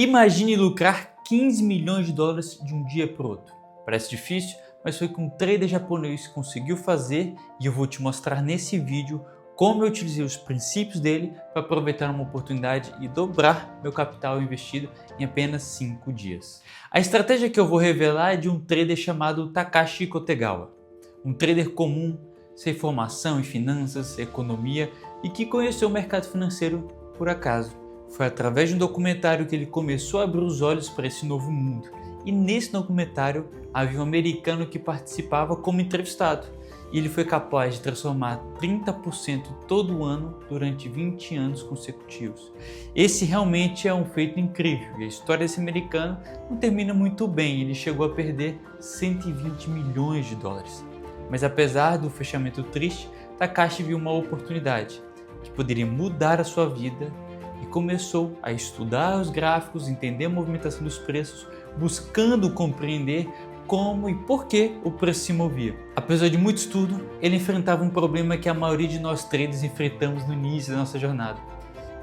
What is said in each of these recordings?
Imagine lucrar 15 milhões de dólares de um dia para o outro. Parece difícil, mas foi que um trader japonês conseguiu fazer e eu vou te mostrar nesse vídeo como eu utilizei os princípios dele para aproveitar uma oportunidade e dobrar meu capital investido em apenas 5 dias. A estratégia que eu vou revelar é de um trader chamado Takashi Kotegawa, um trader comum, sem formação em finanças, economia e que conheceu o mercado financeiro por acaso. Foi através de um documentário que ele começou a abrir os olhos para esse novo mundo. E nesse documentário havia um americano que participava como entrevistado. E ele foi capaz de transformar 30% todo ano durante 20 anos consecutivos. Esse realmente é um feito incrível. E a história desse americano não termina muito bem. Ele chegou a perder 120 milhões de dólares. Mas apesar do fechamento triste, Takashi viu uma oportunidade que poderia mudar a sua vida e começou a estudar os gráficos, entender a movimentação dos preços, buscando compreender como e por que o preço se movia. Apesar de muito estudo, ele enfrentava um problema que a maioria de nós traders enfrentamos no início da nossa jornada.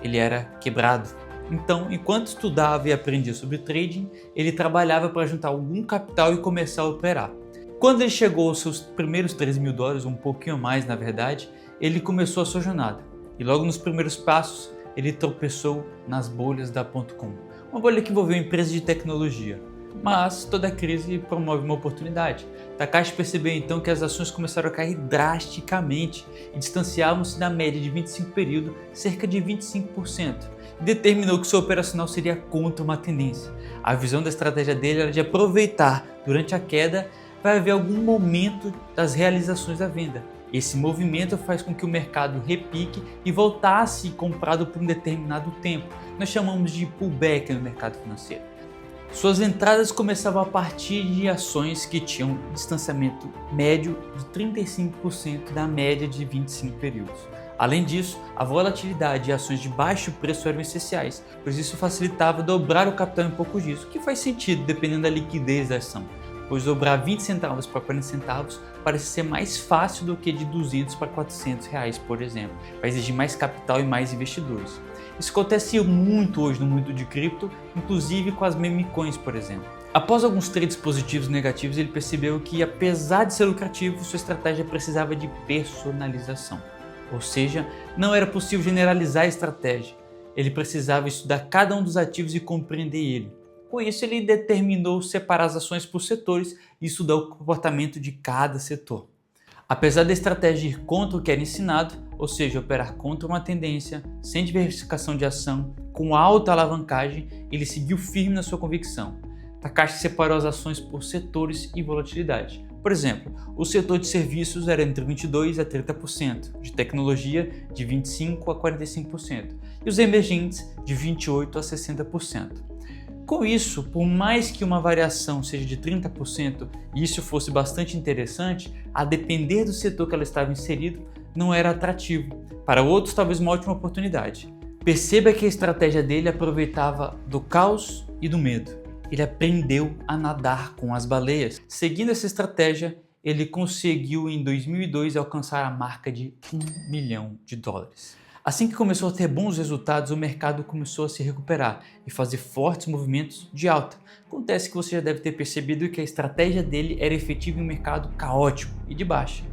Ele era quebrado. Então, enquanto estudava e aprendia sobre trading, ele trabalhava para juntar algum capital e começar a operar. Quando ele chegou aos seus primeiros 13 mil dólares, um pouquinho mais na verdade, ele começou a sua jornada. E logo nos primeiros passos, ele tropeçou nas bolhas da .com, uma bolha que envolveu empresas de tecnologia. Mas toda crise promove uma oportunidade. Takashi percebeu então que as ações começaram a cair drasticamente e distanciavam-se da média de 25 períodos cerca de 25%. E determinou que seu operacional seria contra uma tendência. A visão da estratégia dele era de aproveitar durante a queda vai haver algum momento das realizações da venda. Esse movimento faz com que o mercado repique e voltasse comprado por um determinado tempo. Nós chamamos de pullback no mercado financeiro. Suas entradas começavam a partir de ações que tinham distanciamento médio de 35% da média de 25 períodos. Além disso, a volatilidade e ações de baixo preço eram essenciais, pois isso facilitava dobrar o capital em poucos dias, o que faz sentido dependendo da liquidez da ação, pois dobrar 20 centavos para 40 centavos parece ser mais fácil do que de 200 para 400 reais, por exemplo. Vai exigir mais capital e mais investidores. Isso acontece muito hoje no mundo de cripto, inclusive com as meme coins, por exemplo. Após alguns trades positivos e negativos, ele percebeu que, apesar de ser lucrativo, sua estratégia precisava de personalização. Ou seja, não era possível generalizar a estratégia. Ele precisava estudar cada um dos ativos e compreender ele. Com isso, ele determinou separar as ações por setores e estudar o comportamento de cada setor. Apesar da estratégia ir contra o que era ensinado, ou seja, operar contra uma tendência, sem diversificação de ação, com alta alavancagem, ele seguiu firme na sua convicção. Takashi separou as ações por setores e volatilidade. Por exemplo, o setor de serviços era entre 22% a 30%, de tecnologia de 25% a 45% e os emergentes de 28% a 60%. Com isso, por mais que uma variação seja de 30% e isso fosse bastante interessante, a depender do setor que ela estava inserido, não era atrativo. Para outros, talvez uma ótima oportunidade. Perceba que a estratégia dele aproveitava do caos e do medo. Ele aprendeu a nadar com as baleias. Seguindo essa estratégia, ele conseguiu em 2002 alcançar a marca de 1 milhão de dólares. Assim que começou a ter bons resultados, o mercado começou a se recuperar e fazer fortes movimentos de alta. Acontece que você já deve ter percebido que a estratégia dele era efetiva em um mercado caótico e de baixa.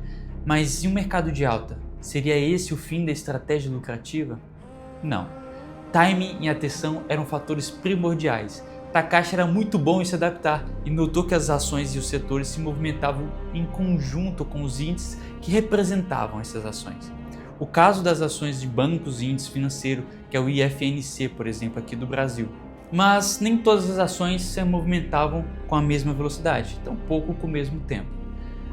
Mas em um mercado de alta, seria esse o fim da estratégia lucrativa? Não. Timing e atenção eram fatores primordiais. Takashi era muito bom em se adaptar e notou que as ações e os setores se movimentavam em conjunto com os índices que representavam essas ações. O caso das ações de bancos e índice financeiro, que é o IFNC, por exemplo, aqui do Brasil. Mas nem todas as ações se movimentavam com a mesma velocidade, tampouco com o mesmo tempo.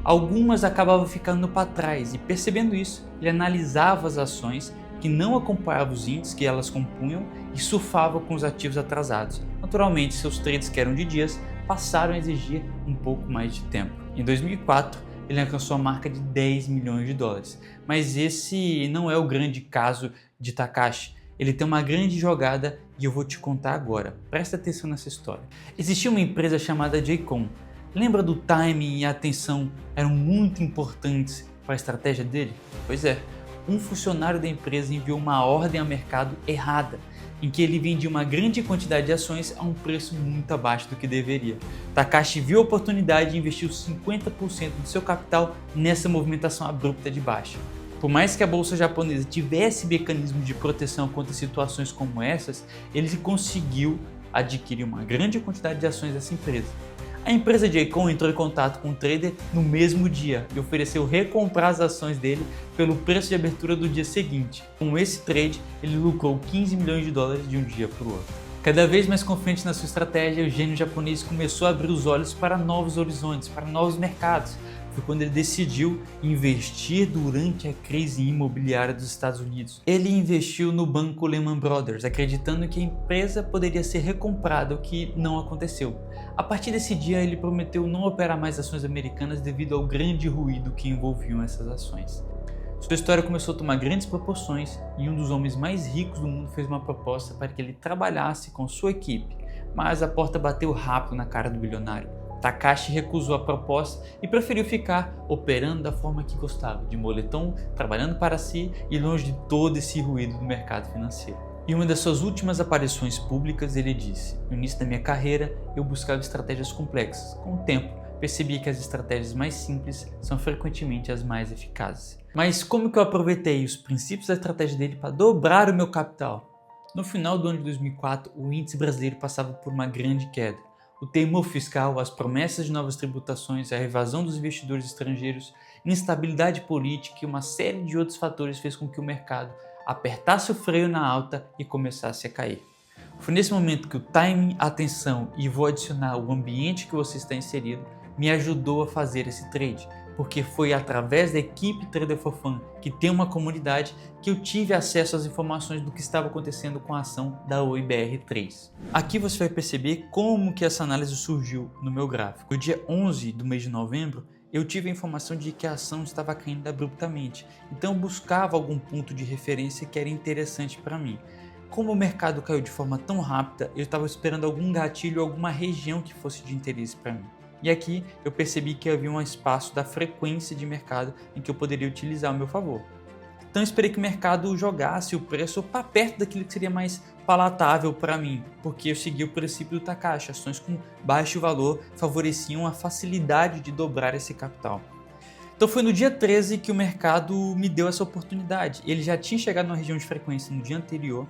Algumas acabavam ficando para trás e, percebendo isso, ele analisava as ações que não acompanhavam os índices que elas compunham e surfava com os ativos atrasados. Naturalmente, seus trades que eram de dias passaram a exigir um pouco mais de tempo. Em 2004, ele alcançou a marca de 10 milhões de dólares. Mas esse não é o grande caso de Takashi. Ele tem uma grande jogada e eu vou te contar agora. Presta atenção nessa história. Existia uma empresa chamada J-Com. Lembra do timing e a atenção eram muito importantes para a estratégia dele? Pois é, um funcionário da empresa enviou uma ordem ao mercado errada em que ele vendia uma grande quantidade de ações a um preço muito abaixo do que deveria. Takashi viu a oportunidade e investiu 50% do seu capital nessa movimentação abrupta de baixa. Por mais que a bolsa japonesa tivesse mecanismos de proteção contra situações como essas, ele conseguiu adquirir uma grande quantidade de ações dessa empresa. A empresa J-Coin entrou em contato com o trader no mesmo dia e ofereceu recomprar as ações dele pelo preço de abertura do dia seguinte. Com esse trade, ele lucrou 15 milhões de dólares de um dia para o outro. Cada vez mais confiante na sua estratégia, o gênio japonês começou a abrir os olhos para novos horizontes, para novos mercados. Foi quando ele decidiu investir durante a crise imobiliária dos Estados Unidos. Ele investiu no banco Lehman Brothers, acreditando que a empresa poderia ser recomprada, o que não aconteceu. A partir desse dia, ele prometeu não operar mais ações americanas devido ao grande ruído que envolviam essas ações. Sua história começou a tomar grandes proporções e um dos homens mais ricos do mundo fez uma proposta para que ele trabalhasse com sua equipe, mas a porta bateu rápido na cara do bilionário. Takashi recusou a proposta e preferiu ficar operando da forma que gostava, de moletom, trabalhando para si e longe de todo esse ruído do mercado financeiro. Em uma das suas últimas aparições públicas, ele disse: "No início da minha carreira, eu buscava estratégias complexas. Com o tempo, percebi que as estratégias mais simples são frequentemente as mais eficazes." Mas como que eu aproveitei os princípios da estratégia dele para dobrar o meu capital? No final do ano de 2004, o índice brasileiro passava por uma grande queda. O temor fiscal, as promessas de novas tributações, a evasão dos investidores estrangeiros, instabilidade política e uma série de outros fatores fez com que o mercado apertasse o freio na alta e começasse a cair. Foi nesse momento que o timing, a atenção e vou adicionar o ambiente que você está inserido me ajudou a fazer esse trade, porque foi através da equipe Trader for Fun, que tem uma comunidade, que eu tive acesso às informações do que estava acontecendo com a ação da OIBR3. Aqui você vai perceber como que essa análise surgiu no meu gráfico. No dia 11 do mês de novembro, eu tive a informação de que a ação estava caindo abruptamente, então eu buscava algum ponto de referência que era interessante para mim. Como o mercado caiu de forma tão rápida, eu estava esperando algum gatilho, alguma região que fosse de interesse para mim. E aqui eu percebi que havia um espaço da frequência de mercado em que eu poderia utilizar ao meu favor. Então eu esperei que o mercado jogasse o preço para perto daquilo que seria mais palatável para mim, porque eu segui o princípio do Takashi, ações com baixo valor favoreciam a facilidade de dobrar esse capital. Então foi no dia 13 que o mercado me deu essa oportunidade. Ele já tinha chegado na região de frequência no dia anterior,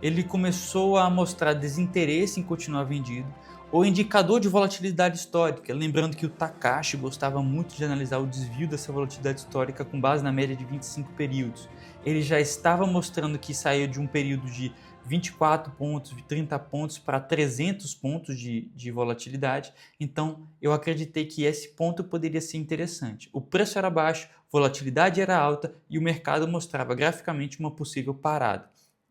ele começou a mostrar desinteresse em continuar vendido. O indicador de volatilidade histórica, lembrando que o Takashi gostava muito de analisar o desvio dessa volatilidade histórica com base na média de 25 períodos. Ele já estava mostrando que saiu de um período de 24 pontos, de 30 pontos para 300 pontos de volatilidade, então eu acreditei que esse ponto poderia ser interessante. O preço era baixo, volatilidade era alta e o mercado mostrava graficamente uma possível parada.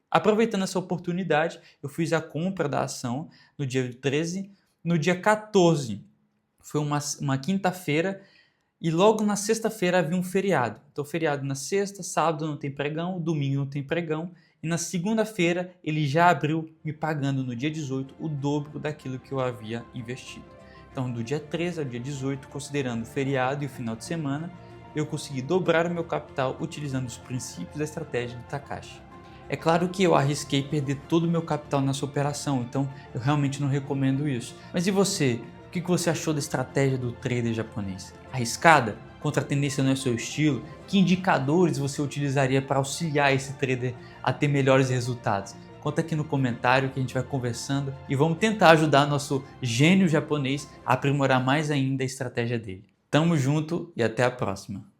Aproveitando essa oportunidade, eu fiz a compra da ação no dia 13, no dia 14, foi uma quinta-feira e logo na sexta-feira havia um feriado. Então feriado na sexta, sábado não tem pregão, domingo não tem pregão e na segunda-feira ele já abriu me pagando no dia 18 o dobro daquilo que eu havia investido. Então do dia 13 ao dia 18, considerando o feriado e o final de semana, eu consegui dobrar o meu capital utilizando os princípios da estratégia do Takashi. É claro que eu arrisquei perder todo o meu capital nessa operação, então eu realmente não recomendo isso. Mas e você? O que você achou da estratégia do trader japonês? Arriscada? Contra a tendência não é seu estilo? Que indicadores você utilizaria para auxiliar esse trader a ter melhores resultados? Conta aqui no comentário que a gente vai conversando e vamos tentar ajudar nosso gênio japonês a aprimorar mais ainda a estratégia dele. Tamo junto e até a próxima!